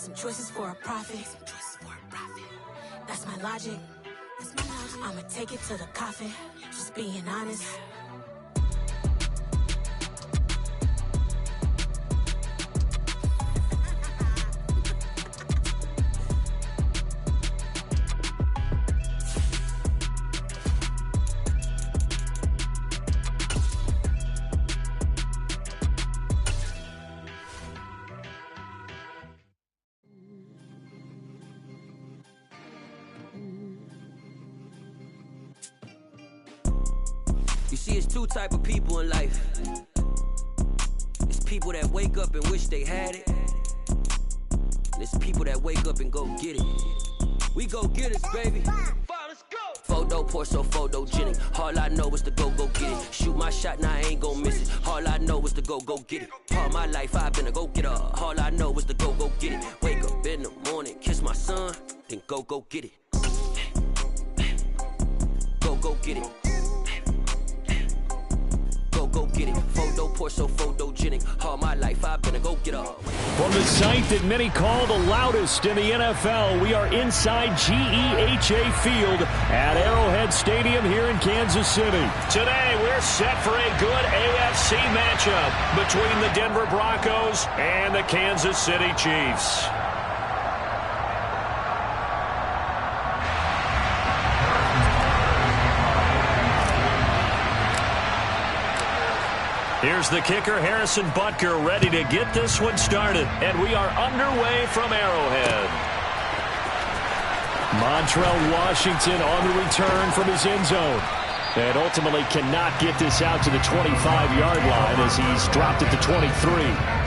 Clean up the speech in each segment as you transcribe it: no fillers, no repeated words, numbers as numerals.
some choices for a profit. That's my logic. I'ma take it to the coffin. Just being honest. You see, it's two type of people in life. It's people that wake up and wish they had it. And it's people that wake up and go get it. We go get it, baby. Let's go. Photo pour so photogenic. All I know is to go get it. Shoot my shot, now I ain't gon' miss it. All I know is to go get it. All my life I've been a go-getter. All I know is to go get it. Wake up in the morning, kiss my son, then go get it. Go get it. Go get it. Photo pour so photogenic. All my life I've been a go-getter. From the site that many call the loudest in the NFL, we are inside GEHA Field at Arrowhead Stadium here in Kansas City. Today, we're set for a good AFC matchup between the Denver Broncos and the Kansas City Chiefs. Here's the kicker, Harrison Butker, ready to get this one started. And we are underway from Arrowhead. Montrell Washington on the return from his end zone. And ultimately cannot get this out to the 25-yard line as he's dropped at the 23.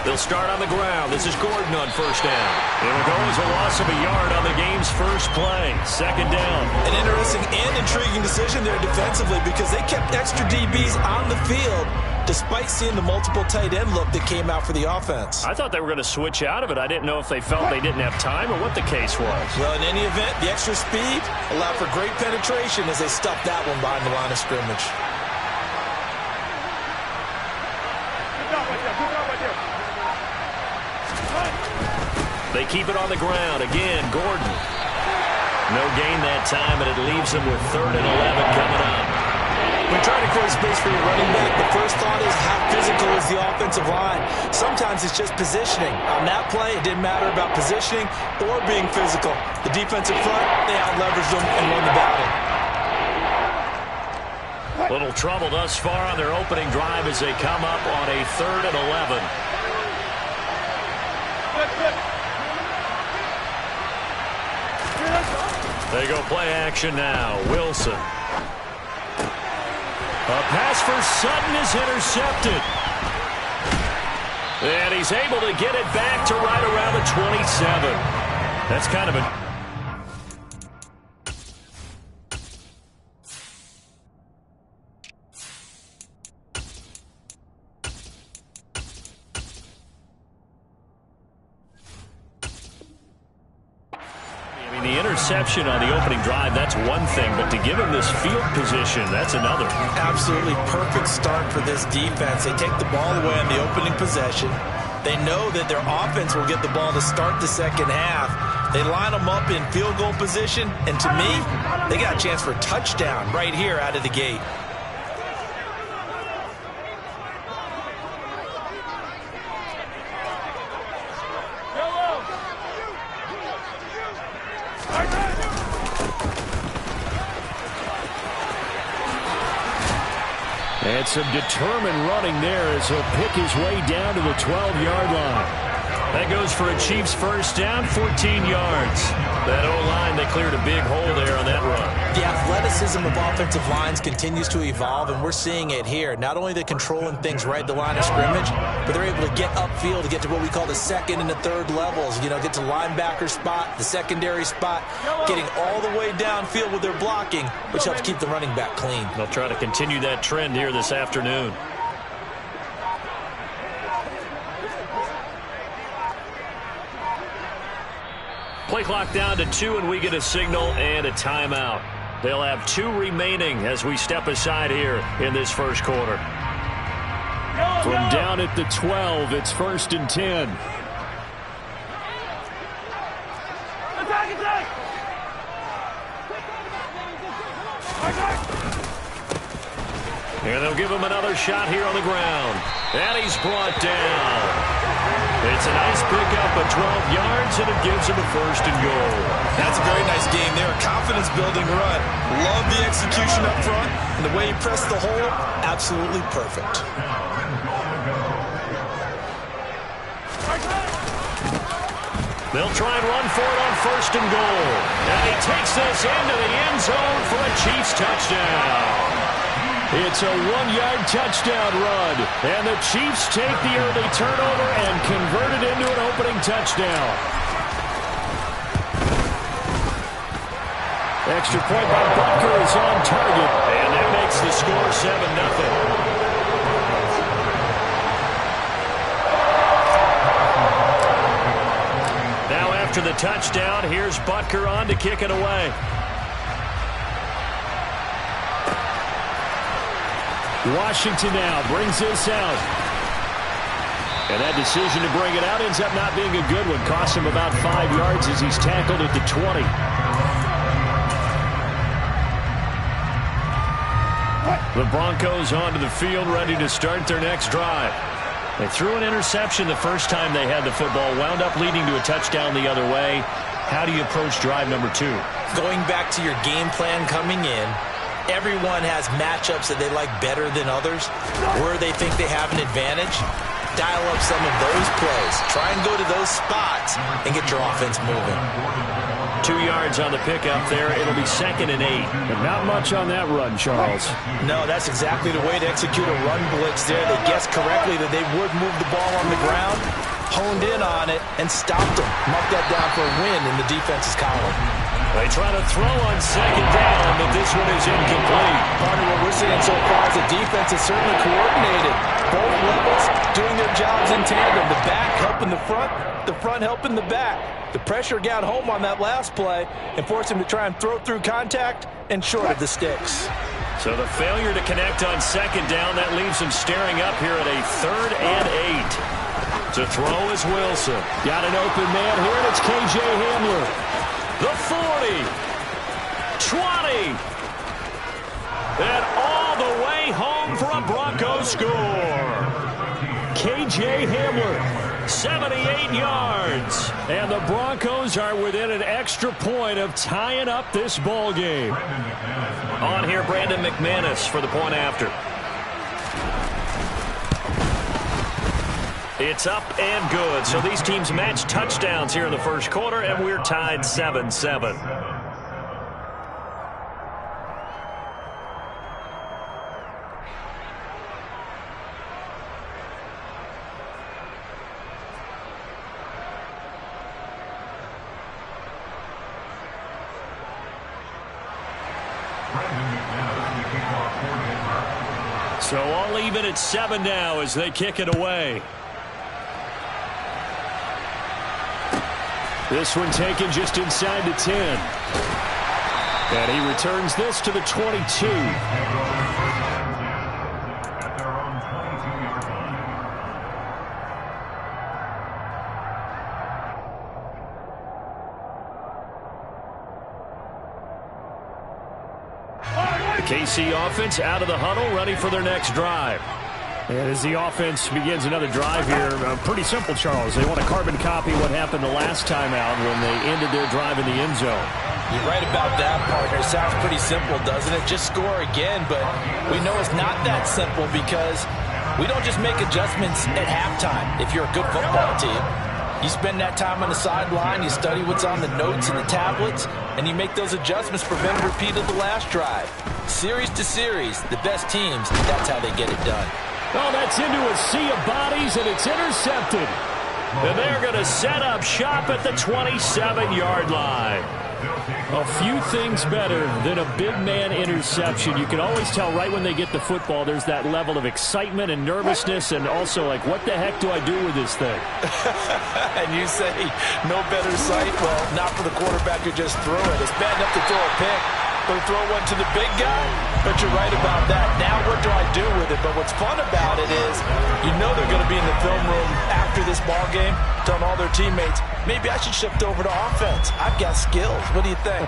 They'll start on the ground. This is Gordon on first down. It'll go as a loss of a yard on the game's first play. Second down. An interesting and intriguing decision there defensively because they kept extra DBs on the field despite seeing the multiple tight end look that came out for the offense. I thought they were going to switch out of it. I didn't know if they felt they didn't have time or what the case was. Well, in any event, the extra speed allowed for great penetration as they stuffed that one behind the line of scrimmage. They keep it on the ground. Again, Gordon. No gain that time, and it leaves them with 3rd and 11 coming up. When trying to create space for your running back, the first thought is how physical is the offensive line. Sometimes it's just positioning. On that play, it didn't matter about positioning or being physical. The defensive front, they out-leveraged them and won the battle. Little trouble thus far on their opening drive as they come up on a 3rd and 11. They go play action now. Wilson. A pass for Sutton is intercepted. And he's able to get it back to right around the 27. That's kind of a... Interception on the opening drive, that's one thing, but to give him this field position, that's another. Absolutely perfect start for this defense. They take the ball away on the opening possession. They know that their offense will get the ball to start the second half. They line them up in field goal position, and to me, they got a chance for a touchdown right here out of the gate. And some determined running there as he'll pick his way down to the 12-yard line. That goes for a Chiefs first down, 14 yards. That O-line, they cleared a big hole there on that run. The athleticism of offensive lines continues to evolve, and we're seeing it here. Not only are they controlling things right at the line of scrimmage, but they're able to get upfield to get to what we call the second and the third levels. You know, get to linebacker spot, the secondary spot, getting all the way downfield with their blocking, which helps keep the running back clean. They'll try to continue that trend here this afternoon. Play clock down to 2, and we get a signal and a timeout. They'll have 2 remaining as we step aside here in this first quarter. From down at the 12, it's 1st and 10. And they'll give him another shot here on the ground. And he's brought down. It's a nice pickup of 12 yards, and it gives him a 1st and goal. That's a very nice game there. A confidence-building run. Love the execution up front, and the way he pressed the hole, absolutely perfect. They'll try and run for it on 1st and goal. And he takes this into the end zone for a Chiefs touchdown. It's a 1-yard touchdown run, and the Chiefs take the early turnover and convert it into an opening touchdown. Extra point by Butker is on target, and that makes the score 7-0. Now after the touchdown, here's Butker on to kick it away. Washington now brings this out. And that decision to bring it out ends up not being a good one. Costs him about 5 yards as he's tackled at the 20. The Broncos onto the field, ready to start their next drive. They threw an interception the first time they had the football, wound up leading to a touchdown the other way. How do you approach drive number 2? Going back to your game plan coming in, everyone has matchups that they like better than others, where they think they have an advantage. Dial up some of those plays. Try and go to those spots and get your offense moving. 2 yards on the pickup there. It'll be 2nd and 8. But not much on that run, Charles. No, that's exactly the way to execute a run blitz there. They guessed correctly that they would move the ball on the ground, honed in on it, and stopped them. Marked that down for a win in the defense's column. They try to throw on 2nd down, but this one is incomplete. Part of what we're seeing so far is the defense is certainly coordinated. Both levels doing their jobs in tandem. The back helping the front helping the back. The pressure got home on that last play and forced him to try and throw through contact and short of the sticks. So the failure to connect on 2nd down, that leaves him staring up here at a 3rd and 8. To throw is Wilson. Got an open man here, and it's K.J. Hamler. The 40, 20, and all the way home for a Broncos score. K.J. Hamler, 78 yards. and the Broncos are within an extra point of tying up this ball game. On here, Brandon McManus for the point after. It's up and good. So these teams match touchdowns here in the first quarter, and we're tied 7-7. So all even at 7 now as they kick it away. This one taken just inside the 10. And he returns this to the 22. The KC offense out of the huddle, ready for their next drive. And as the offense begins another drive here, pretty simple, Charles. They want to carbon copy what happened the last time out when they ended their drive in the end zone. You're right about that, partner. Sounds pretty simple, doesn't it? Just score again, but we know it's not that simple because we don't just make adjustments at halftime if you're a good football team. You spend that time on the sideline, you study what's on the notes and the tablets, and you make those adjustments to prevent a repeat of the last drive. Series to series, the best teams, that's how they get it done. Oh, that's into a sea of bodies, and it's intercepted. And they're going to set up shop at the 27-yard line. A few things better than a big man interception. You can always tell right when they get the football, there's that level of excitement and nervousness, and also like, what the heck do I do with this thing? And you say, no better sight? Well, not for the quarterback who just threw it. It's bad enough to throw a pick, but throw one to the big guy? But you're right about that. Now what do I do with it? But what's fun about it is, you know they're going to be in the film room after this ball game, telling all their teammates, maybe I should shift over to offense. I've got skills. What do you think?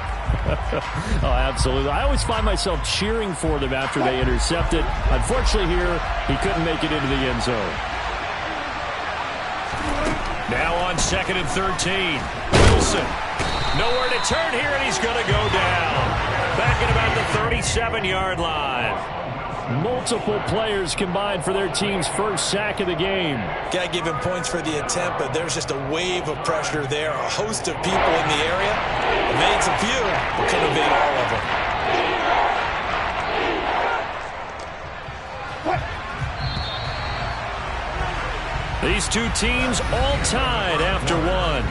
Oh, absolutely. I always find myself cheering for them after they intercept it. Unfortunately here, he couldn't make it into the end zone. Now on 2nd and 13. Wilson. Nowhere to turn here, and he's going to go down. Back at about the 37-yard line. Multiple players combined for their team's first sack of the game. Got to give him points for the attempt, but there's just a wave of pressure there. A host of people in the area. Evades a few, but couldn't evade all of them. These two teams all tied after one.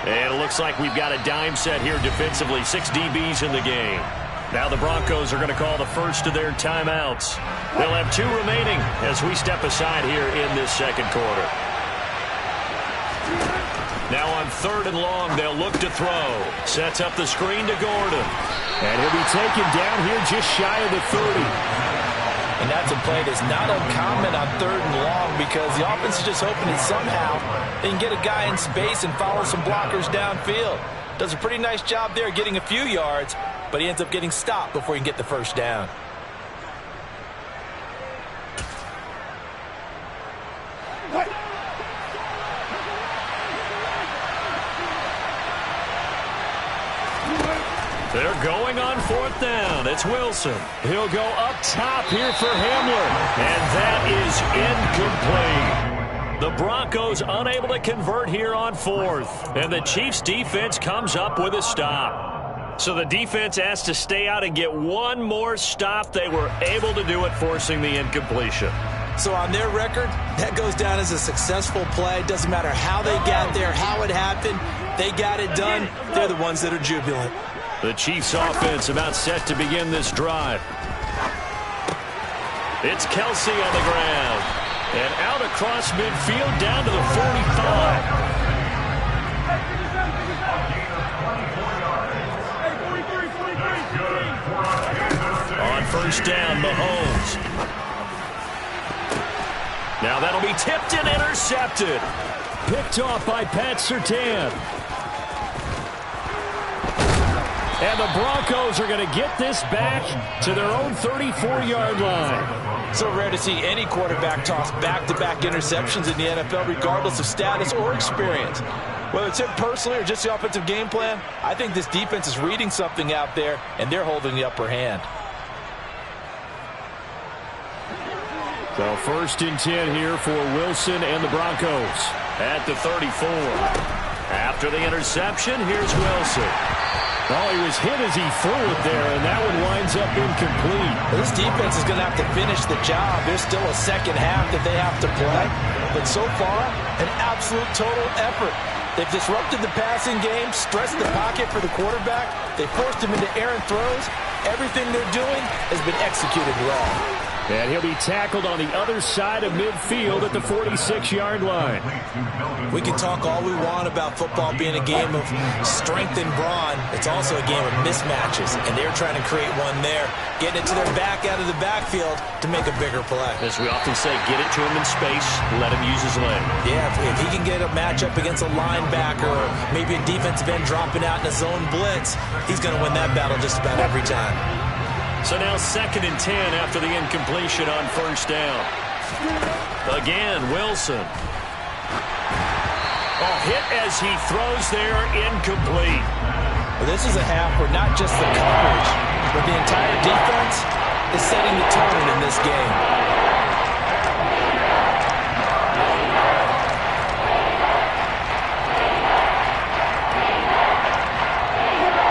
And it looks like we've got a dime set here defensively. 6 DBs in the game. Now the Broncos are going to call the first of their timeouts. They'll have 2 remaining as we step aside here in this second quarter. Now on 3rd and long, they'll look to throw. Sets up the screen to Gordon. And he'll be taken down here just shy of the 30. And that's a play that's not uncommon on 3rd and long because the offense is just hoping that somehow they can get a guy in space and follow some blockers downfield. Does a pretty nice job there getting a few yards, but he ends up getting stopped before he can get the first down. They're going on 4th down. It's Wilson. He'll go up top here for Hamler. And that is incomplete. The Broncos unable to convert here on 4th. And the Chiefs defense comes up with a stop. So the defense has to stay out and get one more stop. They were able to do it, forcing the incompletion. So on their record, that goes down as a successful play. Doesn't matter how they got there, how it happened. They got it done. They're the ones that are jubilant. The Chiefs offense about set to begin this drive. It's Kelsey on the ground. And out across midfield down to the 45. On 1st down, Mahomes. Now that'll be tipped and intercepted. Picked off by Pat Surtain. And the Broncos are going to get this back to their own 34-yard line. So rare to see any quarterback toss back-to-back interceptions in the NFL, regardless of status or experience. Whether it's him personally or just the offensive game plan, I think this defense is reading something out there, and they're holding the upper hand. So 1st and 10 here for Wilson and the Broncos at the 34. After the interception, here's Wilson. Oh, he was hit as he threw it there, and that one winds up incomplete. This defense is going to have to finish the job. There's still a second half that they have to play. But so far, an absolute total effort. They've disrupted the passing game, stressed the pocket for the quarterback. They forced him into errant throws. Everything they're doing has been executed well. And he'll be tackled on the other side of midfield at the 46-yard line. We can talk all we want about football being a game of strength and brawn. It's also a game of mismatches, and they're trying to create one there, getting it to their back out of the backfield to make a bigger play. As we often say, get it to him in space, let him use his leg. Yeah, if he can get a matchup against a linebacker or maybe a defensive end dropping out in a zone blitz, he's going to win that battle just about every time. So now 2nd and 10 after the incompletion on first down. Again, Wilson. Oh, hit as he throws there, incomplete. Well, this is a half where not just the coverage, but the entire defense is setting the tone in this game.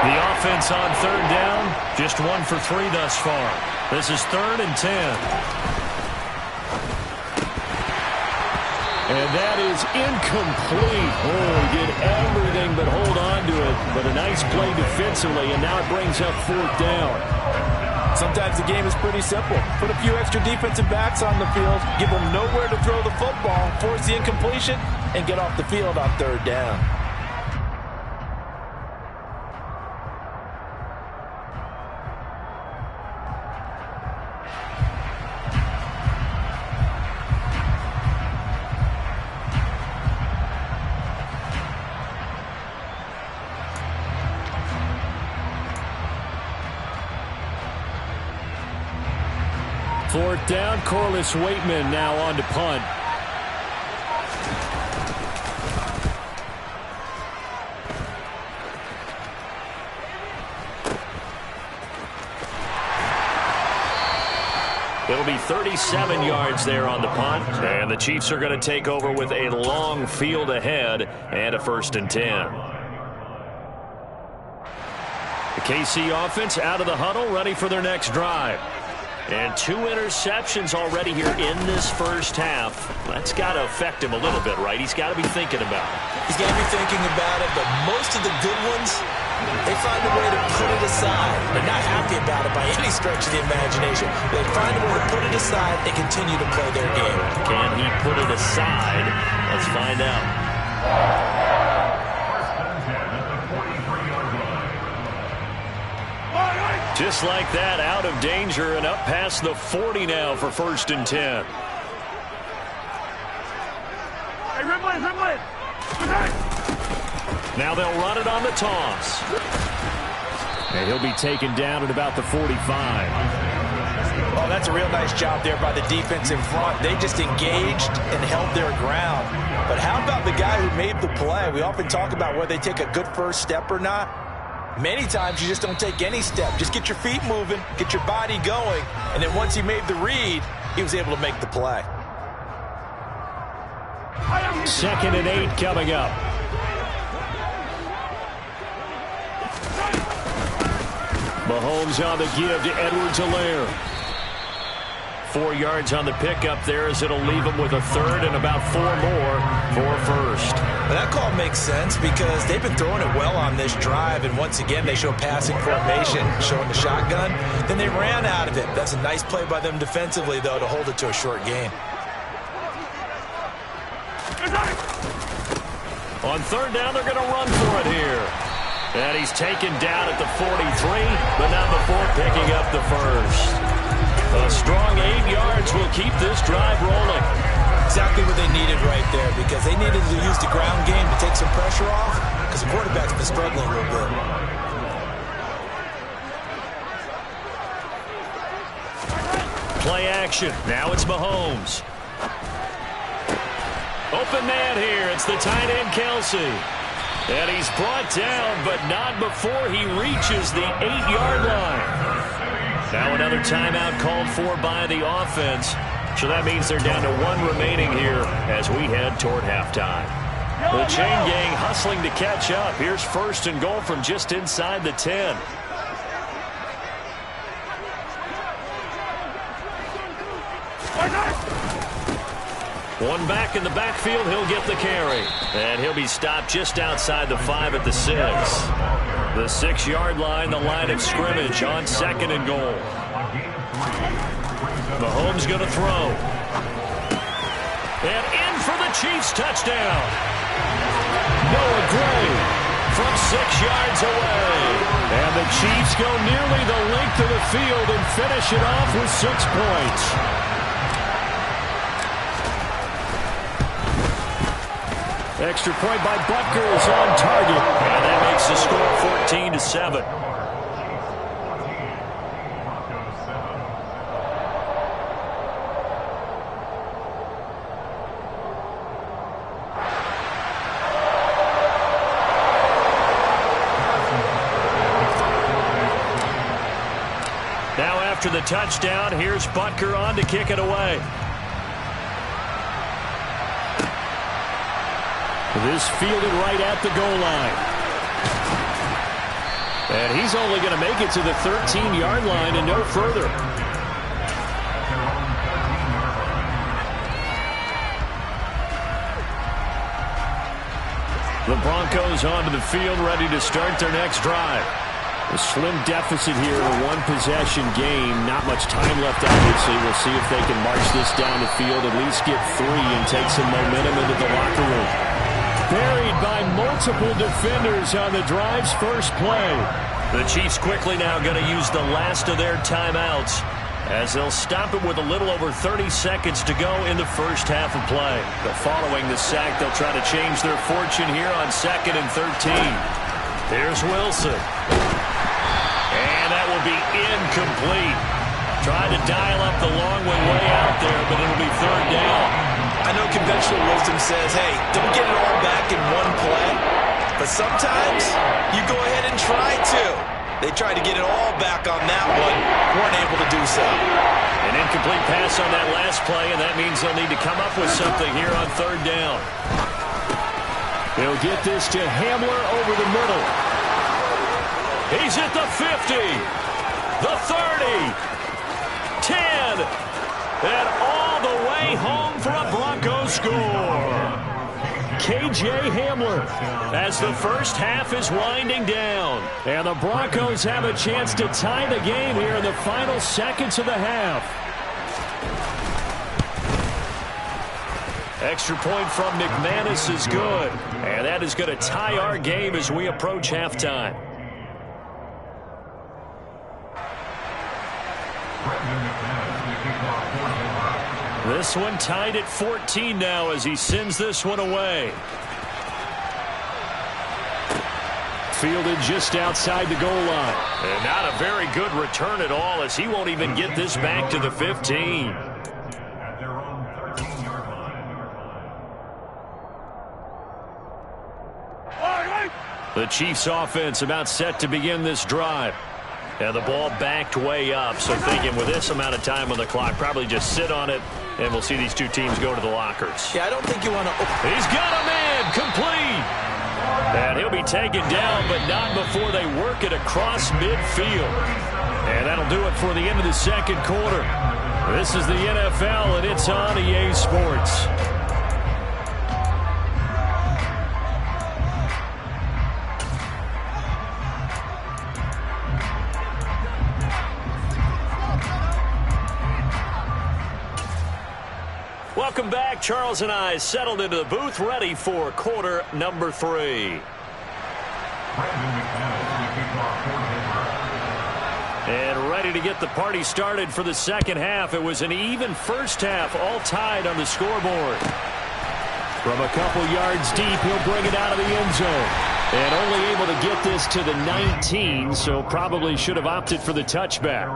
The offense on 3rd down, just 1 for 3 thus far. This is 3rd and 10. And that is incomplete. Oh, he did everything but hold on to it. But a nice play defensively, and now it brings up 4th down. Sometimes the game is pretty simple. Put a few extra defensive backs on the field, give them nowhere to throw the football, force the incompletion, and get off the field on 3rd down. Fourth down, Corliss Waitman now on to punt. It'll be 37 yards there on the punt, and the Chiefs are going to take over with a long field ahead and a 1st and 10. The KC offense out of the huddle, ready for their next drive. And 2 interceptions already here in this first half. That's got to affect him a little bit, right? He's got to be thinking about it. He's got to be thinking about it, but most of the good ones, they find a way to put it aside. They're not happy about it by any stretch of the imagination. They find a way to put it aside and continue to play their game. Can he put it aside? Let's find out. Just like that, out of danger and up past the 40 now for 1st and 10. Now they'll run it on the toss. And he'll be taken down at about the 45. Oh, that's a real nice job there by the defense in front. They just engaged and held their ground. But how about the guy who made the play? We often talk about whether they take a good first step or not. Many times you just don't take any step. Just get your feet moving, get your body going, and then once he made the read, he was able to make the play. 2nd and 8 coming up. Mahomes on the give to Edwards-Helaire. 4 yards on the pickup there as it'll leave him with a 3rd and about 4 more for 1st. Well, that call makes sense because they've been throwing it well on this drive, and once again they show passing formation, showing the shotgun. Then they ran out of it. That's a nice play by them defensively, though, to hold it to a short gain. On 3rd down, they're going to run for it here. And he's taken down at the 43, but not before picking up the 1st. A strong 8 yards will keep this drive rolling. Exactly what they needed right there, because they needed to use the ground game to take some pressure off, because the quarterback's been struggling a little bit. Play action. Now it's Mahomes. Open man here. It's the tight end, Kelsey. And he's brought down, but not before he reaches the 8-yard line. Now another timeout called for by the offense. So that means they're down to 1 remaining here as we head toward halftime. The chain gang hustling to catch up. Here's 1st and goal from just inside the 10. One back in the backfield, he'll get the carry. And he'll be stopped just outside the 5 at the 6. The 6-yard line, the line of scrimmage on 2nd and goal. Mahomes going to throw. And in for the Chiefs touchdown. Noah Gray from 6 yards away. And the Chiefs go nearly the length of the field and finish it off with 6 points. Extra point by Butker is on target. And that makes the score 14-7. Now after the touchdown, here's Butker on to kick it away. This fielded right at the goal line. And he's only going to make it to the 13-yard line and no further. The Broncos onto the field, ready to start their next drive. A slim deficit here in a one-possession game. Not much time left, obviously. We'll see if they can march this down the field, at least get 3 and take some momentum into the locker room. Buried by multiple defenders on the drive's first play. The Chiefs quickly now going to use the last of their timeouts as they'll stop it with a little over 30 seconds to go in the first half of play. But following the sack, they'll try to change their fortune here on 2nd and 13. Here's Wilson. And that will be incomplete. Tried to dial up the long one way out there, but it'll be 3rd down. I know conventional wisdom says, hey, don't get it all back in one play. But sometimes you go ahead and try to. They tried to get it all back on that one. Weren't able to do so. An incomplete pass on that last play, and that means they'll need to come up with something here on 3rd down. They'll get this to Hamler over the middle. He's at the 50, the 30, 10, and all the way home for a Broncos score. K.J. Hamler as the first half is winding down. And the Broncos have a chance to tie the game here in the final seconds of the half. Extra point from McManus is good. And that is going to tie our game as we approach halftime. This one tied at 14 now as he sends this one away. Fielded just outside the goal line. And not a very good return at all as he won't even get this back to the 15. The Chiefs offense about set to begin this drive. And the ball backed way up, so thinking with this amount of time on the clock, probably just sit on it, and we'll see these two teams go to the lockers. Yeah, I don't think you want to... He's got a man, complete! And he'll be taken down, but not before they work it across midfield. And that'll do it for the end of the second quarter. This is the NFL, and it's on EA Sports. Welcome back. Charles and I settled into the booth, ready for quarter number 3. And ready to get the party started for the second half. It was an even first half, all tied on the scoreboard. From a couple yards deep, he'll bring it out of the end zone. And only able to get this to the 19, so probably should have opted for the touchback.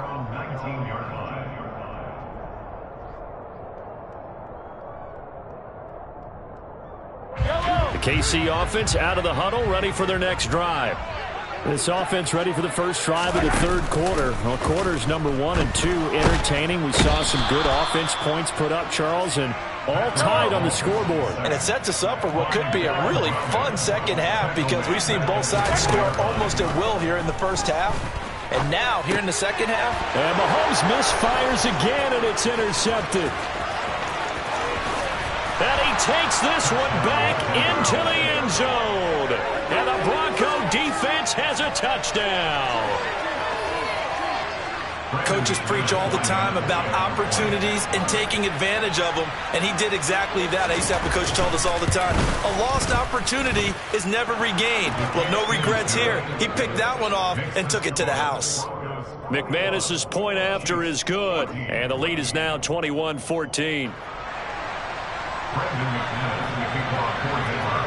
The KC offense out of the huddle, ready for their next drive. This offense ready for the first drive of the third quarter. Well, quarters number 1 and 2 entertaining. We saw some good offense points put up, Charles, and all tied on the scoreboard. And it sets us up for what could be a really fun second half because we've seen both sides score almost at will here in the first half. And now, here in the second half. And Mahomes misfires again, and it's intercepted. And he takes this one back into the end zone. And the Bronco defense has a touchdown. Coaches preach all the time about opportunities and taking advantage of them, and he did exactly that. I used to have a coach tell us all the time, a lost opportunity is never regained. Well, no regrets here. He picked that one off and took it to the house. McManus's point after is good, and the lead is now 21-14.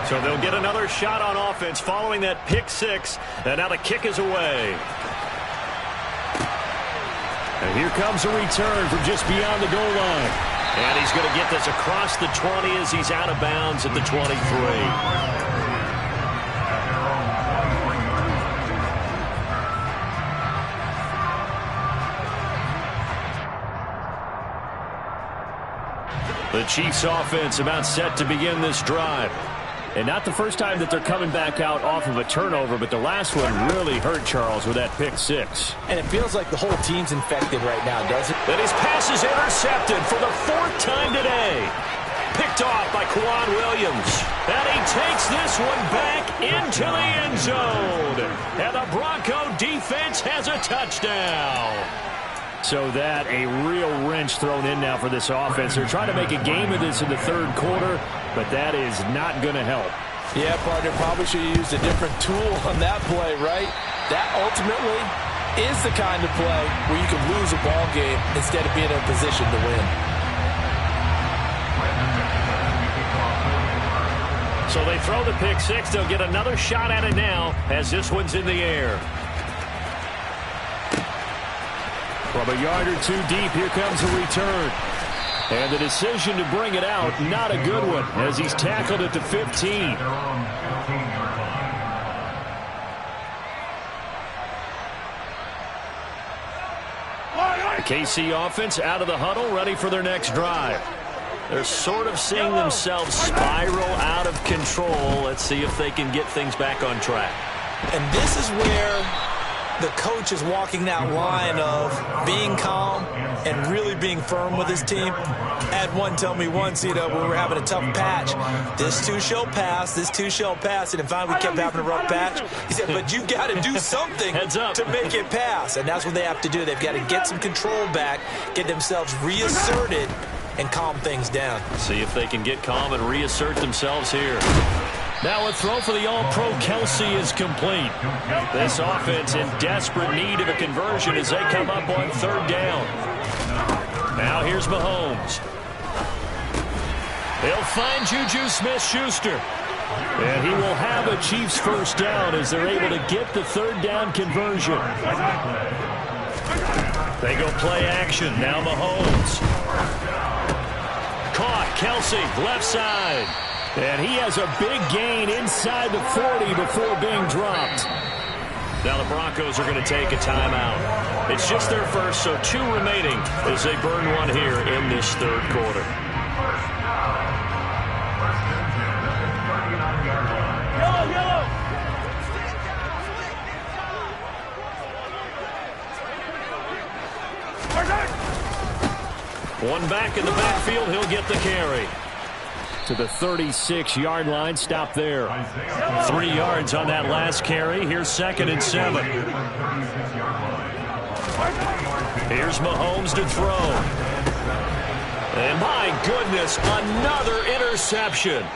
So they'll get another shot on offense following that pick six, and now the kick is away. And here comes a return from just beyond the goal line. And he's going to get this across the 20 as he's out of bounds at the 23. The Chiefs offense about set to begin this drive. And not the first time that they're coming back out off of a turnover, but the last one really hurt Charles with that pick six. And it feels like the whole team's infected right now, does it? And his pass is intercepted for the fourth time today. Picked off by Quan Williams. And he takes this one back into the end zone. And the Bronco defense has a touchdown. So that a real wrench thrown in now for this offense. They're trying to make a game of this in the third quarter, but that is not going to help. Yeah, partner, probably should have used a different tool on that play, right? That ultimately is the kind of play where you can lose a ball game instead of being in a position to win. So they throw the pick six. They'll get another shot at it now as this one's in the air. From a yard or two deep, here comes a return. And the decision to bring it out, not a good one, as he's tackled at the 15. The KC offense out of the huddle, ready for their next drive. They're sort of seeing themselves spiral out of control. Let's see if they can get things back on track. And this is where the coach is walking that line of being calm and really being firm with his team. I had one tell me once, when we were having a tough patch, this too shall pass, this too shall pass, and finally we kept having a rough patch. He said, but you got to do something to make it pass, and that's what they have to do. They've got to get some control back, get themselves reasserted, and calm things down. See if they can get calm and reassert themselves here. Now a throw for the All-Pro Kelsey is complete. This offense in desperate need of a conversion as they come up on third down. Now here's Mahomes. He'll find Juju Smith-Schuster. And he will have a Chiefs first down as they're able to get the third down conversion. They go play action. Now Mahomes. Caught. Kelsey, left side. And he has a big gain inside the 40 before being dropped. Now the Broncos are going to take a timeout. It's just their first, so 2 remaining as they burn one here in this third quarter. One back in the backfield, he'll get the carry. To the 36-yard line, stop there. 3 yards on that last carry. Here's 2nd and 7. Here's Mahomes to throw. And my goodness, another interception.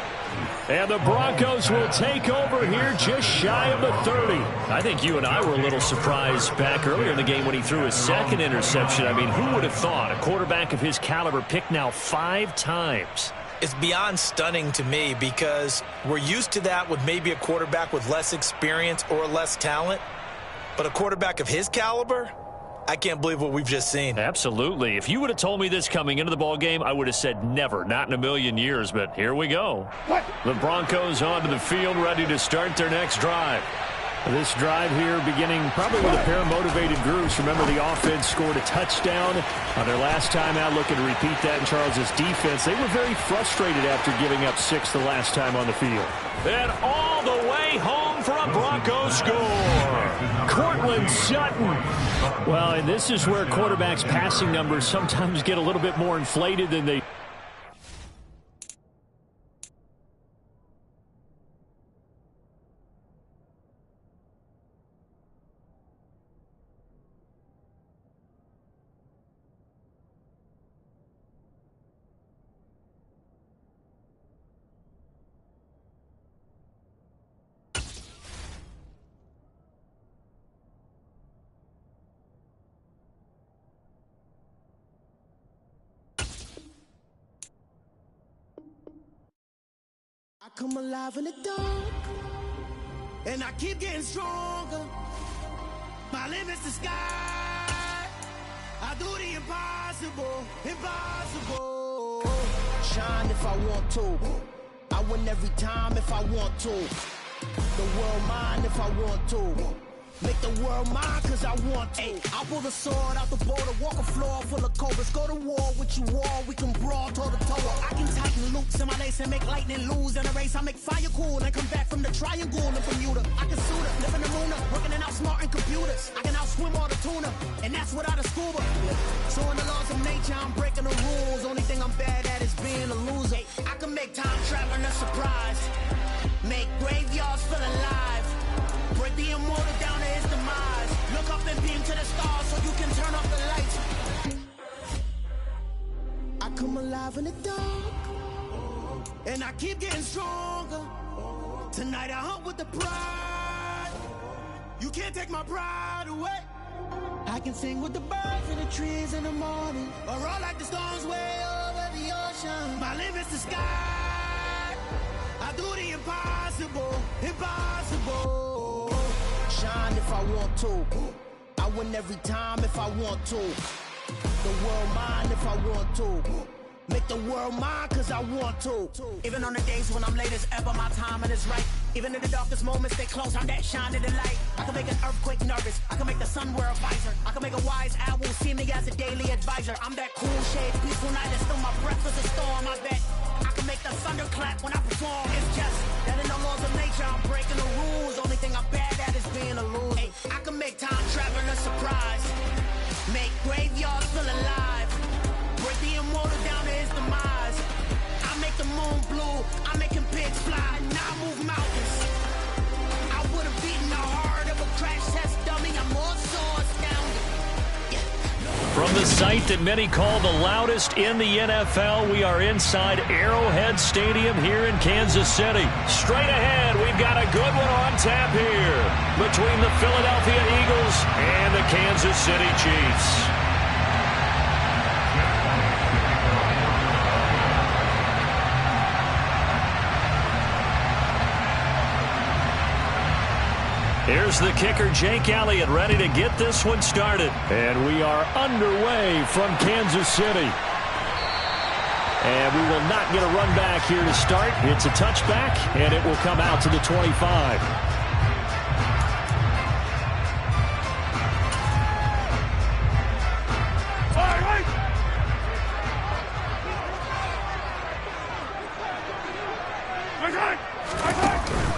And the Broncos will take over here just shy of the 30. I think you and I were a little surprised back earlier in the game when he threw his 2nd interception. I mean, who would have thought a quarterback of his caliber picked now 5 times? It's beyond stunning to me because we're used to that with maybe a quarterback with less experience or less talent. But a quarterback of his caliber, I can't believe what we've just seen. Absolutely. If you would have told me this coming into the ballgame, I would have said never, not in a million years. But here we go. The Broncos onto the field, ready to start their next drive. This drive here beginning probably with a pair of motivated groups. Remember, the offense scored a touchdown on their last time out, looking to repeat that in Charles's defense. They were very frustrated after giving up 6 the last time on the field. And all the way home for a Broncos score. Cortland Sutton. Well, and this is where quarterbacks' passing numbers sometimes get a little bit more inflated than they come alive in the dark, and I keep getting stronger. My limit's the sky. I do the impossible, impossible. Shine if I want to. I win every time if I want to. The world mine if I want to. Make the world mine cause I want to. I'll pull the sword out the border, walk a floor full of cobras. Go to war with you all, we can brawl toe to toe. I can tighten loops in my lace and make lightning lose in a race. I make fire cool and come back from the triangle in Bermuda. I can suit up, live in the moon, working and outsmarting computers. I can outswim all the tuna, and that's without a scuba. So in the laws of nature, I'm breaking the rules. Only thing I'm bad at is being a loser. I can make time traveling a surprise, make graveyards feel alive, break the immortal down to his demise. Look up and beam to the stars so you can turn off the lights. I come alive in the dark, and I keep getting stronger. Tonight I hunt with the pride. You can't take my pride away. I can sing with the birds and the trees in the morning, or roll like the storms way over the ocean. My limit's the sky. I do the impossible, impossible. Shine if I want to. I win every time if I want to. The world mine if I want to. Make the world mine cause I want to. Even on the days when I'm late as ever, my timing is right. Even in the darkest moments, they close, I'm that shining the light. I can make an earthquake nervous, I can make the sun wear a visor. I can make a wise owl see me as a daily advisor. I'm that cool shade, peaceful night, and still my breath is a storm. I bet I can make the thunder clap when I perform. It's just that in the laws of nature, I'm breaking the rules. Only thing I'm bad at is being a loser. I can make time traveling a surprise, make graveyards feel alive, break the immortal down to his demise. I make the moon blue, I make him pigs fly, now I move mountains. I would have beaten the heart of a crash test dummy. I'm more so astounded. From the site that many call the loudest in the NFL, we are inside Arrowhead Stadium here in Kansas City. Straight ahead, we've got a good one on tap here between the Philadelphia Eagles and the Kansas City Chiefs. Here's the kicker, Jake Elliott, ready to get this one started. And we are underway from Kansas City. And we will not get a run back here to start. It's a touchback, and it will come out to the 25.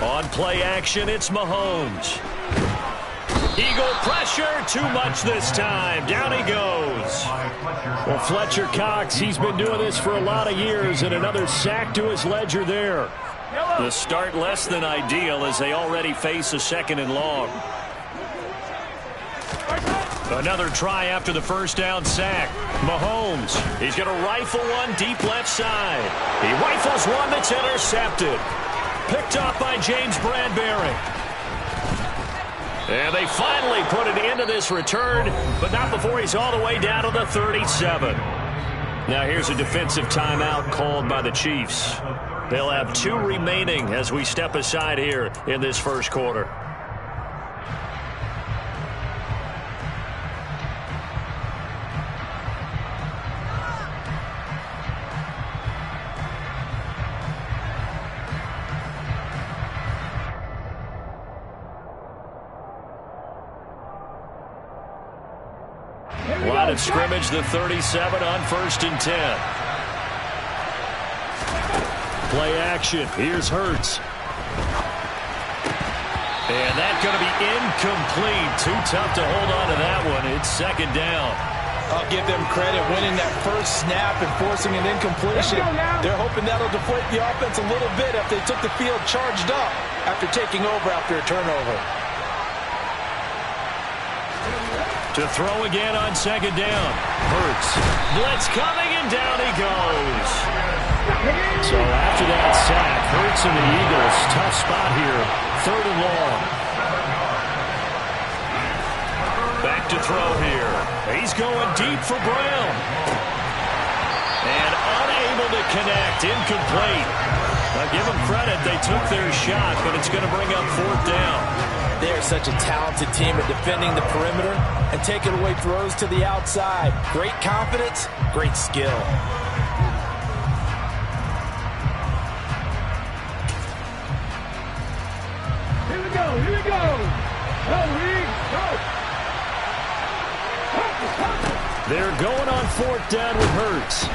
On play action, it's Mahomes. Eagle pressure, too much this time. Down he goes. Well, Fletcher Cox, he's been doing this for a lot of years, and another sack to his ledger there. The start less than ideal as they already face a 2nd and long. Another try after the first down sack. Mahomes, he's going to rifle one deep left side. He rifles one that's intercepted. Picked off by James Bradbury. And they finally put it into this return, but not before he's all the way down to the 37. Now here's a defensive timeout called by the Chiefs. They'll have 2 remaining as we step aside here in this first quarter. Line of scrimmage, the 37 on 1st and 10. Play action. Here's Hurts. And that's going to be incomplete. Too tough to hold on to that one. It's 2nd down. I'll give them credit winning that first snap and forcing an incompletion. They're hoping that'll deflate the offense a little bit after they took the field charged up after taking over after a turnover. To throw again on 2nd down. Hurts. Blitz coming, and down he goes. So after that sack, Hurts and the Eagles, tough spot here. 3rd and long. Back to throw here. He's going deep for Brown. And unable to connect. Incomplete. Now give them credit. They took their shot, but it's going to bring up 4th down. They're such a talented team at defending the perimeter and taking away throws to the outside. Great confidence, great skill. Here we go. They're going on 4th down with Hurts.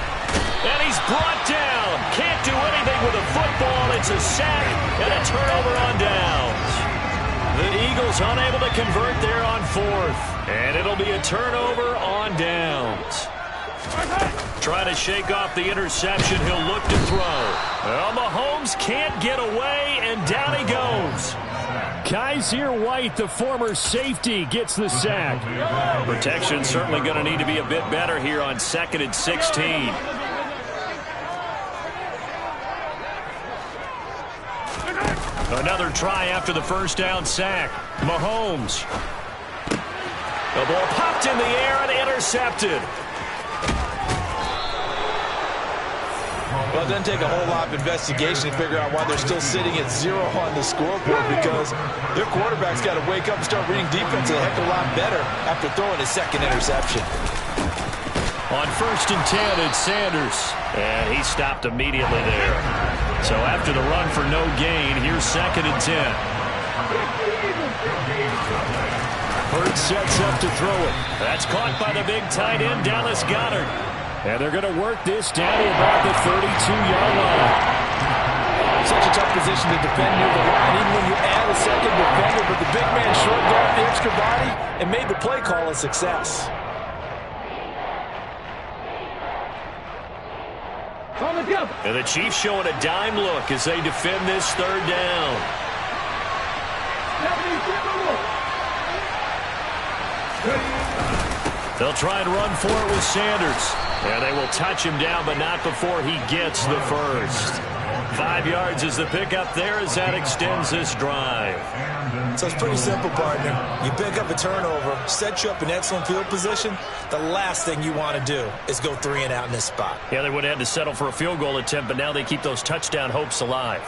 And he's brought down. Can't do anything with a football. It's a sack and a turnover on downs. The Eagles unable to convert there on 4th. And it'll be a turnover on downs. Trying to shake off the interception. He'll look to throw. Well, Mahomes can't get away, and down he goes. Kaiser White, the former safety, gets the sack. Protection certainly going to need to be a bit better here on 2nd and 16. Another try after the first down sack. Mahomes. The ball popped in the air and intercepted. Well, it doesn't take a whole lot of investigation to figure out why they're still sitting at 0 on the scoreboard, because their quarterback's got to wake up and start reading defense a heck of a lot better after throwing his 2nd interception. On 1st and 10, it's Sanders. And he stopped immediately there. So after the run for no gain, here's 2nd and 10. Hurts sets up to throw it. That's caught by the big tight end, Dallas Goedert. And they're going to work this down to about the 32-yard line. Such a tough position to defend near the line, even when you add a 2nd defender. But the big man shrugged off the extra body and made the play call a success. And the Chiefs showing a dime look as they defend this 3rd down. They'll try and run for it with Sanders. And they will touch him down, but not before he gets the first. 5 yards is the pickup there as that extends this drive. So it's pretty simple, partner. You pick up a turnover, set you up in excellent field position. The last thing you want to do is go 3 and out in this spot. Yeah, they would have had to settle for a field goal attempt, but now they keep those touchdown hopes alive.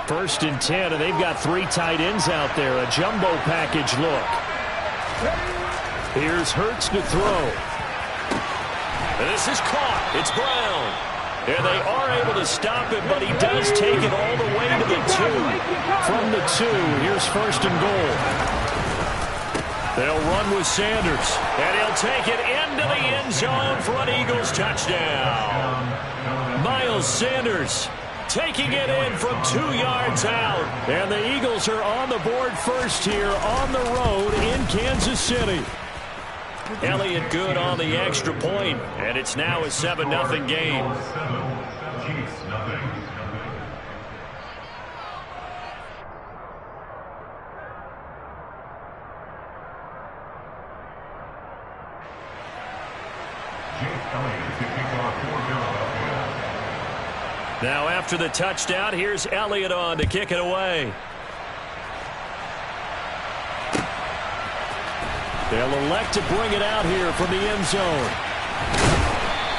First and 10, and they've got 3 tight ends out there. A jumbo package look. Here's Hurts to throw. And this is caught. It's Brown. And they are able to stop it, but he does take it all the way to the 2. From the 2, here's 1st and goal. They'll run with Sanders. And he'll take it into the end zone for an Eagles touchdown. Miles Sanders taking it in from 2 yards out. And the Eagles are on the board first here on the road in Kansas City. Elliott good on the extra point, and it's now a 7-0 game. Now after the touchdown, here's Elliott on to kick it away. They'll elect to bring it out here from the end zone.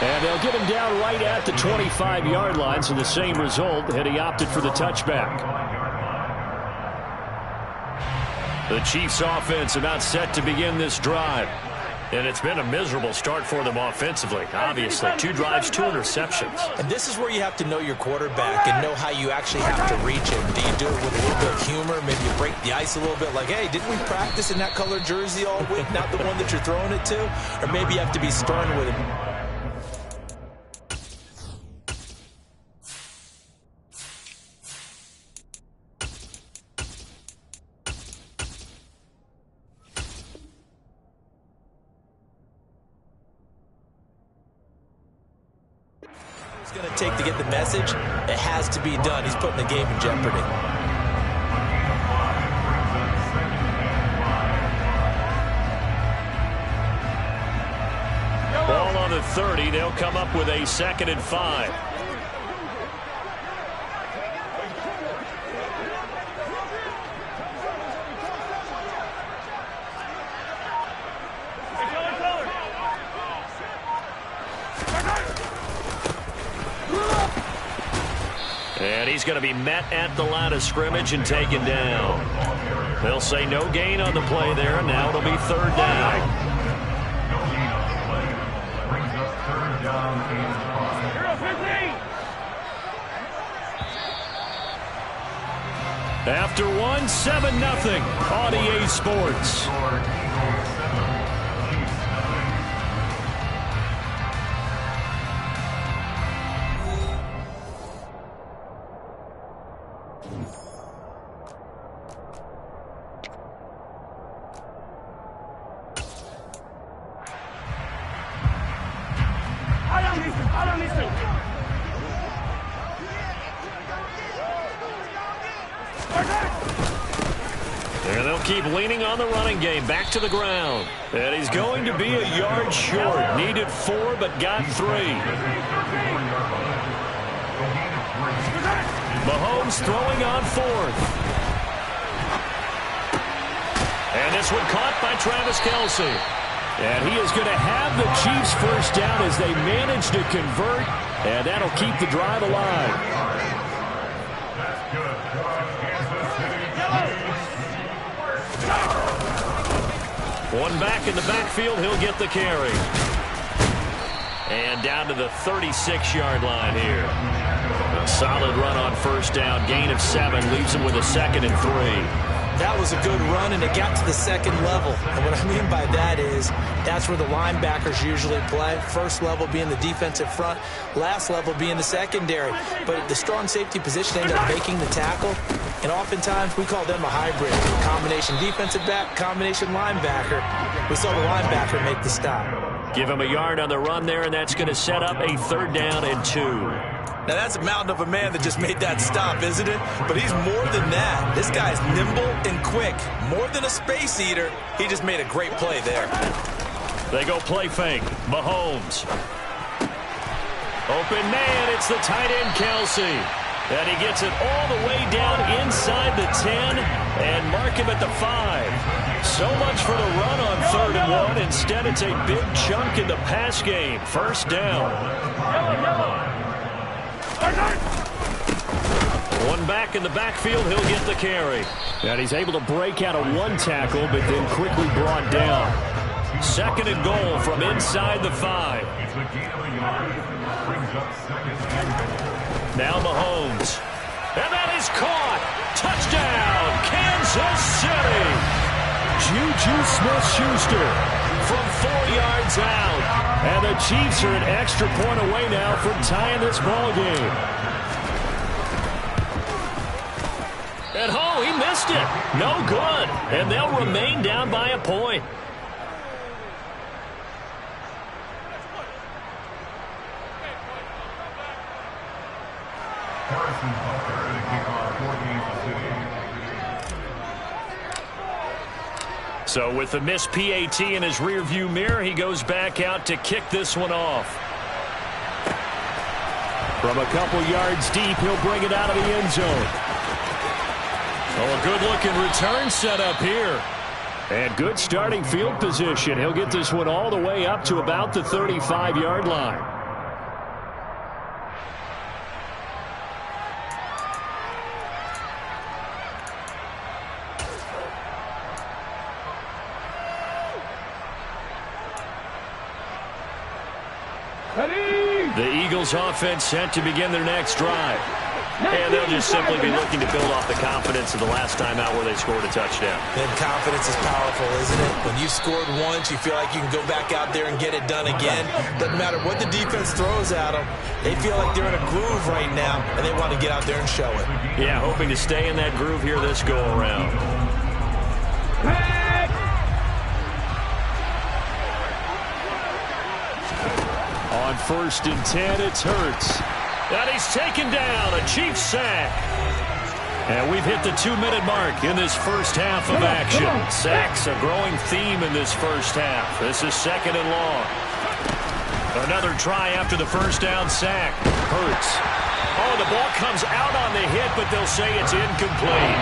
And they'll get him down right at the 25-yard line, so the same result had he opted for the touchback. The Chiefs offense about set to begin this drive. And it's been a miserable start for them offensively. Obviously, 2 drives, 2 interceptions. And this is where you have to know your quarterback and know how you actually have to reach him. Do you do it with a little bit of humor? Maybe you break the ice a little bit like, hey, didn't we practice in that colored jersey all week? Not the one that you're throwing it to? Or maybe you have to be stern with him. Going to take to get the message, it has to be done. He's putting the game in jeopardy. Ball on the 30. They'll come up with a 2nd and 5. he's going to be met at the line of scrimmage and taken down. They'll say no gain on the play there. Now it'll be third down. Brings up third down and 5. After one, 7-0 on EA Sports. There they'll keep leaning on the running game. Back to the ground. And he's going to be a yard short. Needed 4, but got 3. Mahomes throwing on 4th. And this one caught by Travis Kelce. And he is going to have the Chiefs first down as they manage to convert. And that'll keep the drive alive. One back in the backfield, he'll get the carry. And down to the 36-yard line here. A solid run on first down. Gain of 7 leaves him with a 2nd and 3. That was a good run, and it got to the second level. And what I mean by that is that's where the linebackers usually play. First level being the defensive front, last level being the secondary. But the strong safety position ended up making the tackle. And oftentimes we call them a hybrid. Combination defensive back, combination linebacker. We saw the linebacker make the stop. Give him a yard on the run there, and that's going to set up a 3rd down and 2. Now, that's a mountain of a man that just made that stop, isn't it? But he's more than that. This guy's nimble and quick. More than a space eater. He just made a great play there. They go play fake. Mahomes. Open man. It's the tight end, Kelce. And he gets it all the way down inside the 10 and mark him at the 5. So much for the run on 3rd and 1. Instead, it's a big chunk in the pass game. First down. One back in the backfield, he'll get the carry. And he's able to break out of 1 tackle, but then quickly brought down. 2nd and goal from inside the 5. Now Mahomes. And that is caught. Touchdown, Kansas City. Juju Smith-Schuster from 4 yards out. And the Chiefs are an extra point away now from tying this ball game. And oh, he missed it. No good. And they'll remain down by a point. So with the missed PAT in his rearview mirror, he goes back out to kick this one off. From a couple yards deep, he'll bring it out of the end zone. Oh, a good-looking return set up here. And good starting field position. He'll get this one all the way up to about the 35-yard line. The Eagles offense set to begin their next drive. And they'll just simply be looking to build off the confidence of the last time out where they scored a touchdown. And confidence is powerful, isn't it? When you scored once, you feel like you can go back out there and get it done again. Doesn't matter what the defense throws at them. They feel like they're in a groove right now, and they want to get out there and show it. Yeah, hoping to stay in that groove here this go-around. On 1st and 10, it's Hurts. And he's taken down, a Chiefs sack. And we've hit the 2-minute mark in this first half of action. Sacks a growing theme in this first half. This is 2nd and long. Another try after the first down sack. Hurts. Oh, the ball comes out on the hit, but they'll say it's incomplete.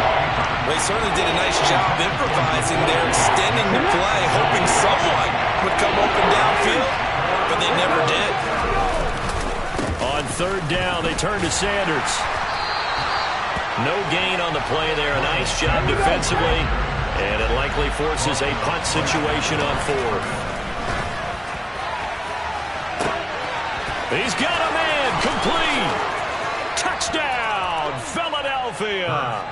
They certainly did a nice job improvising there, extending the play, hoping someone would come open downfield, but they never did. On 3rd down, they turn to Sanders. No gain on the play there. A nice job defensively. And it likely forces a punt situation on fourth. He's got a man. Complete. Touchdown, Philadelphia.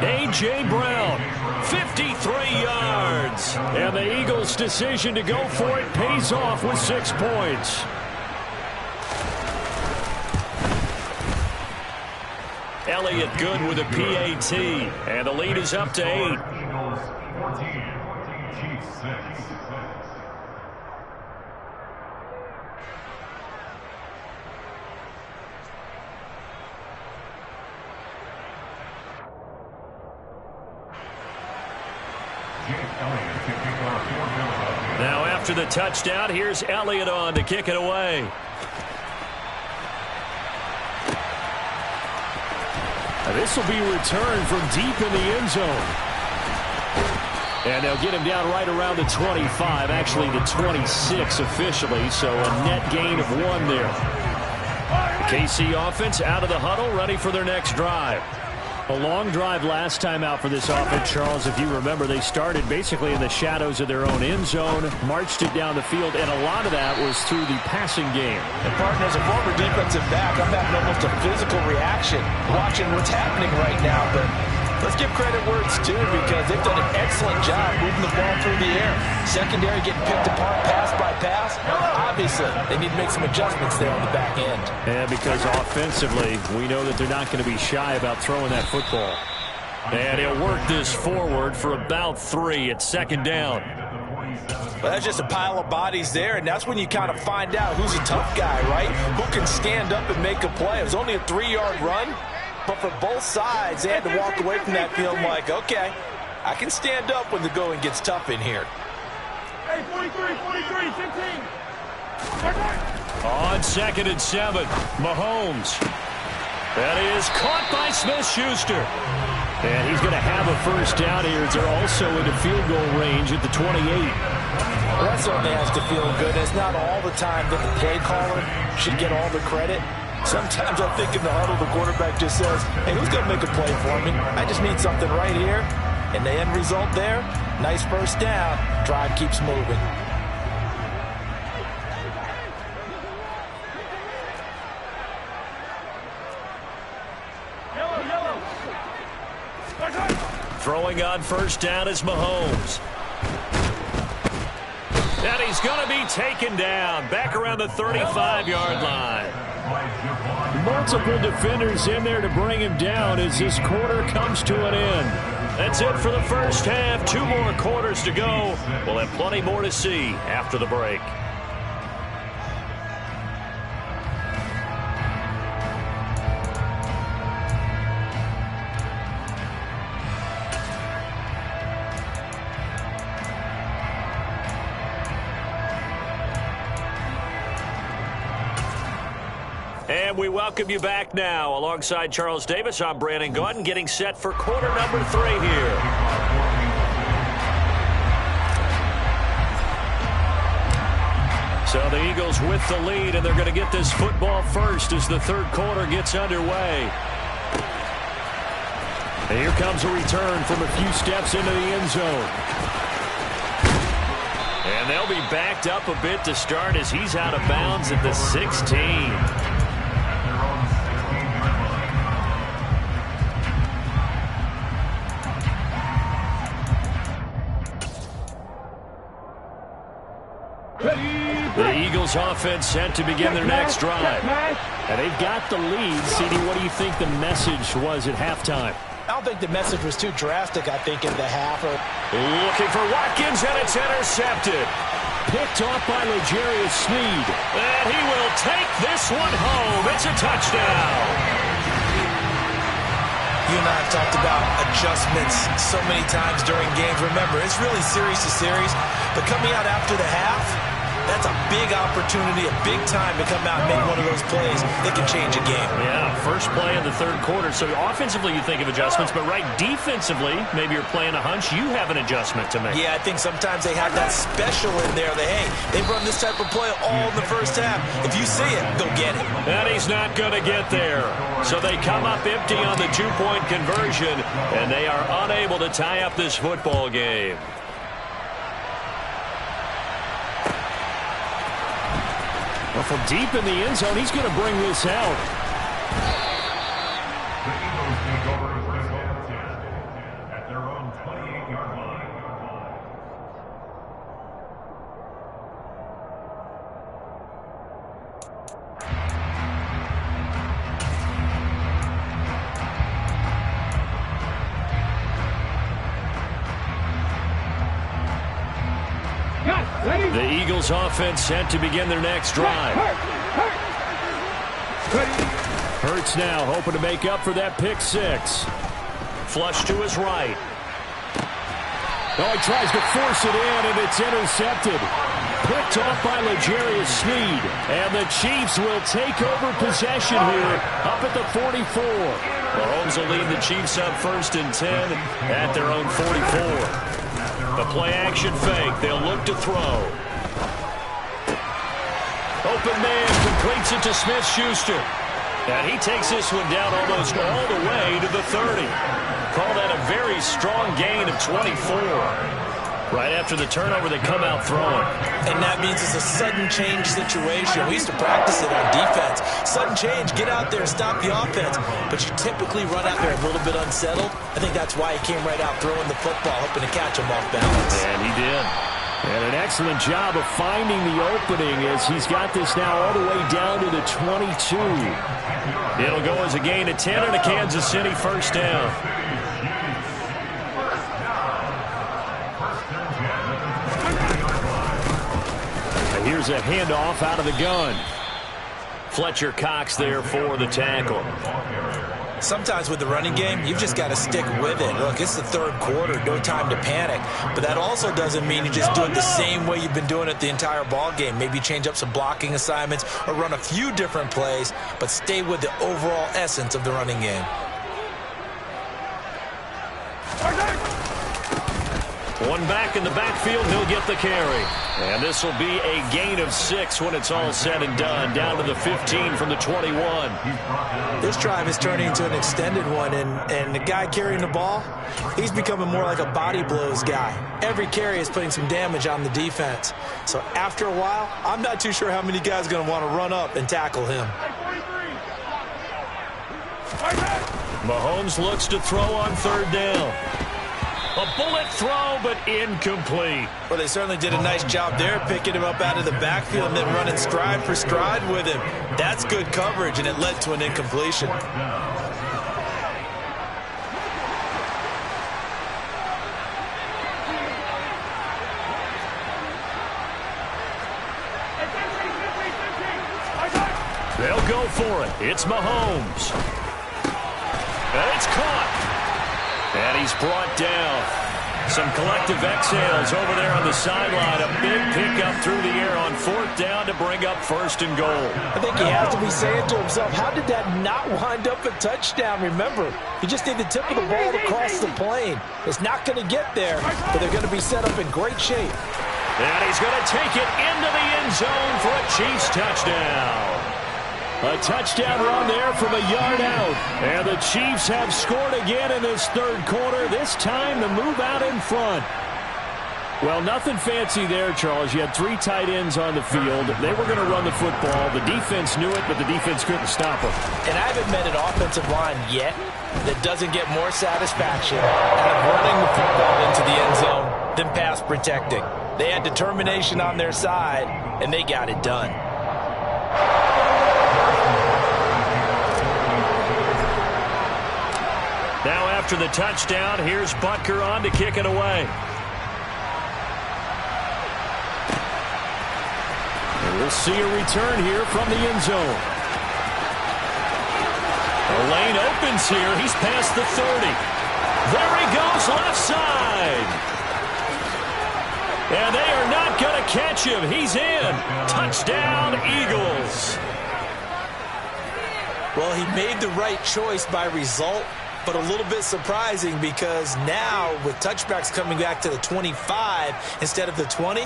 A.J. Brown, 53 yards. And the Eagles' decision to go for it pays off with 6 points. Elliott good with a PAT. And the lead is up to 8. Eagles 14, Chiefs 6. Now after the touchdown, here's Elliott on to kick it away. Now this will be returned from deep in the end zone. And they'll get him down right around the 25, actually the 26 officially, so a net gain of 1 there. The KC offense out of the huddle, ready for their next drive. A long drive last time out for this offense, Charles. If you remember, they started basically in the shadows of their own end zone, marched it down the field, and a lot of that was through the passing game. And, partner, as a former defensive back, I'm having almost a physical reaction watching what's happening right now. But let's give credit where it's due because they've done an excellent job moving the ball through the air. Secondary getting picked apart pass by pass. Obviously, they need to make some adjustments there on the back end. And because offensively, we know that they're not going to be shy about throwing that football. And he'll work this forward for about 3 at second down. Well, that's just a pile of bodies there, and that's when you kind of find out who's a tough guy, right? Who can stand up and make a play. It was only a 3-yard run, but for both sides, they had to walk away from that feeling like, okay, I can stand up when the going gets tough in here. Hey, 43, 15. On 2nd and 7, Mahomes. That is caught by Smith-Schuster. And he's going to have a first down here. They're also into field goal range at the 28. Well, that certainly has to feel good. It's not all the time that the play caller should get all the credit. Sometimes I think in the huddle, the quarterback just says, hey, who's going to make a play for me? I just need something right here. And the end result there, nice first down. Drive keeps moving. Throwing on first down is Mahomes. And he's going to be taken down back around the 35-yard line. Multiple defenders in there to bring him down as this quarter comes to an end. That's it for the first half. 2 more quarters to go. We'll have plenty more to see after the break. And we welcome you back now. Alongside Charles Davis, I'm Brandon Gaudin, getting set for quarter number 3 here. So the Eagles with the lead, and they're going to get this football first as the third quarter gets underway. And here comes a return from a few steps into the end zone. And they'll be backed up a bit to start as he's out of bounds at the 16. The Eagles offense set to begin their next drive. And they've got the lead. CD, what do you think the message was at halftime? I don't think the message was too drastic, I think, in the half. Looking for Watkins, and it's intercepted. Picked off by L'Jarius Sneed. And he will take this one home. It's a touchdown. You and I have talked about adjustments so many times during games. Remember, it's really series to series. But coming out after the half, That's a big opportunity, a big time to come out and make one of those plays that can change a game. Yeah, first play in the third quarter. So offensively, you think of adjustments, but right defensively, maybe you're playing a hunch. You have an adjustment to make. Yeah, I think sometimes they have that special in there that, hey, they've run this type of play all in the first half. If you see it, go get it. And he's not going to get there. So they come up empty on the two-point conversion, and they are unable to tie up this football game. Well, from deep in the end zone, he's going to bring this out. The Eagles take over first and 10 at their own 28-yard line. The Eagles offense set to begin their next drive. Hurts now hoping to make up for that pick six. Flush to his right. Oh, he tries to force it in, and it's intercepted. Picked off by L'Jarius Sneed. And the Chiefs will take over possession here up at the 44. Mahomes will lead the Chiefs up 1st and 10 at their own 44. The play-action fake. They'll look to throw. Open man completes it to Smith-Schuster. And he takes this one down almost all the way to the 30. Call that a very strong gain of 24. Right after the turnover, they come out throwing. And that means it's a sudden change situation. We used to practice it on defense. Sudden change, get out there, stop the offense. But you typically run out there a little bit unsettled. I think that's why he came right out throwing the football, hoping to catch him off balance. And he did. And an excellent job of finding the opening as he's got this now all the way down to the 22. It'll go as a gain of 10 and a Kansas City first down. Here's a handoff out of the gun. Fletcher Cox there for the tackle. Sometimes with the running game, you've just got to stick with it. Look, it's the third quarter, no time to panic. But that also doesn't mean you just do it the same way you've been doing it the entire ball game. Maybe change up some blocking assignments or run a few different plays, but stay with the overall essence of the running game. One back in the backfield, he'll get the carry. And this will be a gain of 6 when it's all said and done. Down to the 15 from the 21. This drive is turning into an extended one, and the guy carrying the ball, he's becoming more like a body blows guy. Every carry is putting some damage on the defense. So after a while, I'm not too sure how many guys are going to want to run up and tackle him. Mahomes looks to throw on 3rd down. A bullet throw, but incomplete. Well, they certainly did a nice job there, picking him up out of the backfield and then running stride for stride with him. That's good coverage, and it led to an incompletion. They'll go for it. It's Mahomes. And it's caught. And he's brought down. Some collective exhales over there on the sideline. A big pickup through the air on 4th down to bring up 1st and goal. I think he has to be saying to himself, how did that not wind up a touchdown? Remember, you just need the tip of the ball to cross the plane. It's not going to get there, but they're going to be set up in great shape. And he's going to take it into the end zone for a Chiefs touchdown. A touchdown run there from a yard out. And the Chiefs have scored again in this 3rd quarter. This time to move out in front. Well, nothing fancy there, Charles. You had 3 tight ends on the field. They were going to run the football. The defense knew it, but the defense couldn't stop them. And I haven't met an offensive line yet that doesn't get more satisfaction out of running the football into the end zone than pass protecting. They had determination on their side, and they got it done. Now after the touchdown, here's Butker on to kick it away. And we'll see a return here from the end zone. The lane opens here. He's past the 30. There he goes, left side. And they are not going to catch catch him. He's in. Touchdown, Eagles. Well, he made the right choice by result, but a little bit surprising because now with touchbacks coming back to the 25 instead of the 20,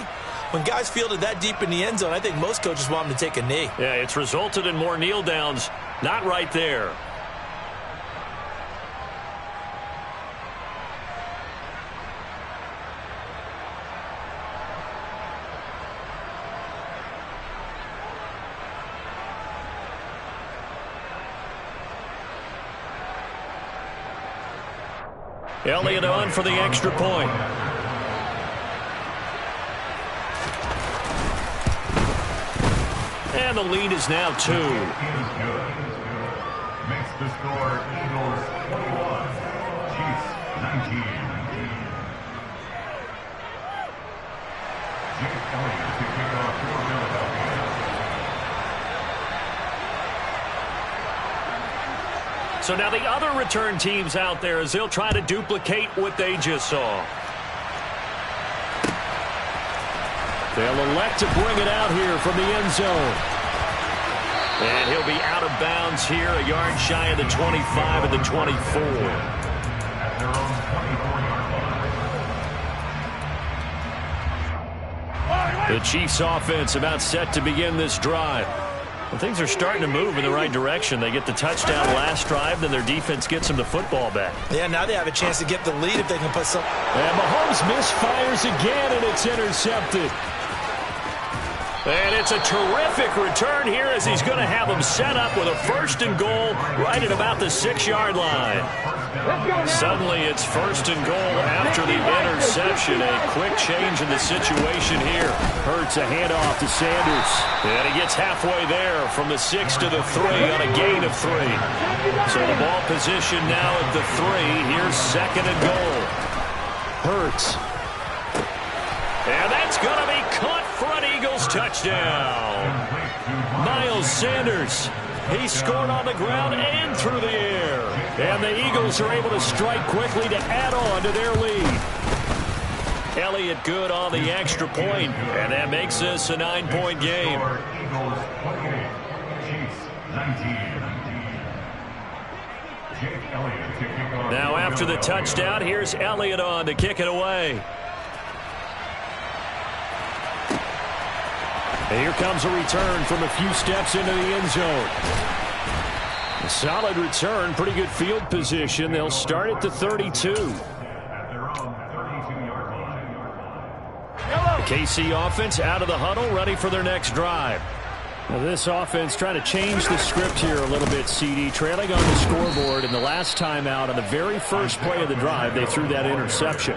when guys fielded that deep in the end zone, I think most coaches want them to take a knee. Yeah, it's resulted in more kneel downs. Not right there. Elliott on for the extra point. And the lead is now 2. Makes the score Eagles 21, Chiefs 19. Jake Elliott to kick off for Philadelphia. So now the other return teams out there as they'll try to duplicate what they just saw. They'll elect to bring it out here from the end zone. And he'll be out of bounds here, a yard shy of the 25 and the 24. At their own 24-yard line. The Chiefs offense about set to begin this drive. Well, things are starting to move in the right direction. They get the touchdown last drive, then their defense gets them the football back. Yeah, now they have a chance to get the lead if they can put some. And Mahomes misfires again, and it's intercepted. And it's a terrific return here as he's going to have them set up with a 1st and goal right at about the 6-yard line. Suddenly it's 1st and goal after the interception. A quick change in the situation here. Hurts a handoff to Sanders. And he gets halfway there from the 6 to the 3 on a gain of 3. So the ball position now at the 3. Here's 2nd and goal. Hurts. And that's going to be caught for an Eagles touchdown. Miles Sanders. He scored on the ground and through the air. And the Eagles are able to strike quickly to add on to their lead. Elliott good on the extra point, and that makes this a 9-point game. Eagles 28, Chiefs 19. Jake Elliott to kick off. Now after the touchdown, here's Elliott on to kick it away. And here comes a return from a few steps into the end zone. A solid return, pretty good field position. They'll start at the 32. At their own 32-yard line. The KC offense out of the huddle, ready for their next drive. Now this offense trying to change the script here a little bit, CD. Trailing on the scoreboard, and the last time out on the very first play of the drive, they threw that interception.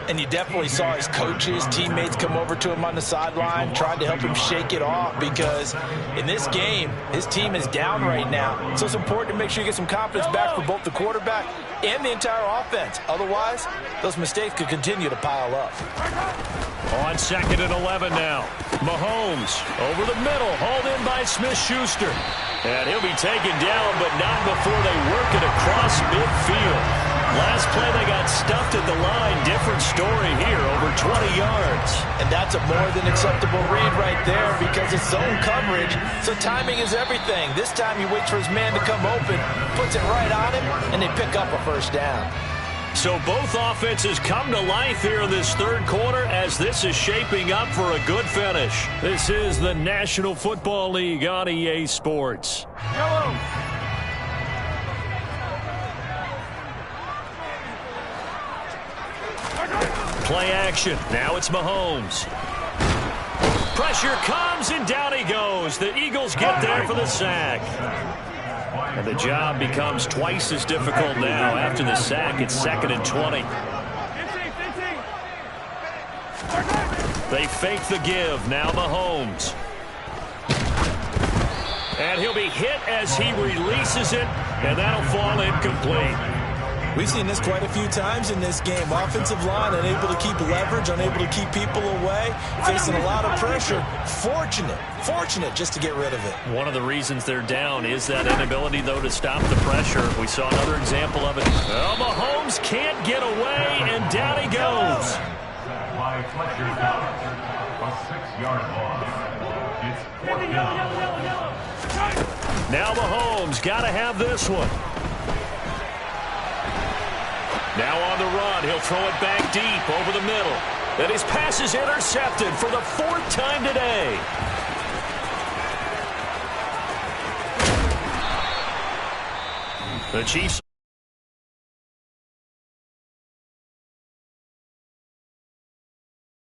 And you definitely saw his coaches, teammates come over to him on the sideline, tried to help him shake it off because in this game, his team is down right now. So it's important to make sure you get some confidence back for both the quarterback and the entire offense. Otherwise, those mistakes could continue to pile up. On 2nd and 11 now. Mahomes over the middle, hauled in by Smith-Schuster. And he'll be taken down, but not before they work it across midfield. Last play, they got stuffed at the line. Different story here, over 20 yards. And that's a more than acceptable read right there because it's zone coverage, so timing is everything. This time he waits for his man to come open, puts it right on him, and they pick up a 1st down. So both offenses come to life here in this 3rd quarter as this is shaping up for a good finish. This is the National Football League on EA Sports. Yellow. Play action. Now it's Mahomes. Pressure comes, and down he goes. The Eagles get there for the sack. And the job becomes twice as difficult now. After the sack, it's 2nd and 20. They fake the give. Now Mahomes. And he'll be hit as he releases it, and that'll fall incomplete. We've seen this quite a few times in this game. Offensive line unable to keep leverage, unable to keep people away, facing a lot of pressure. Fortunate just to get rid of it. One of the reasons they're down is that inability, though, to stop the pressure. We saw another example of it. Well, Mahomes can't get away, and down he goes. A 6-yard loss. It's 4th down. Now Mahomes got to have this one. Now on the run, he'll throw it back deep over the middle. And his pass is intercepted for the 4th time today. The Chiefs.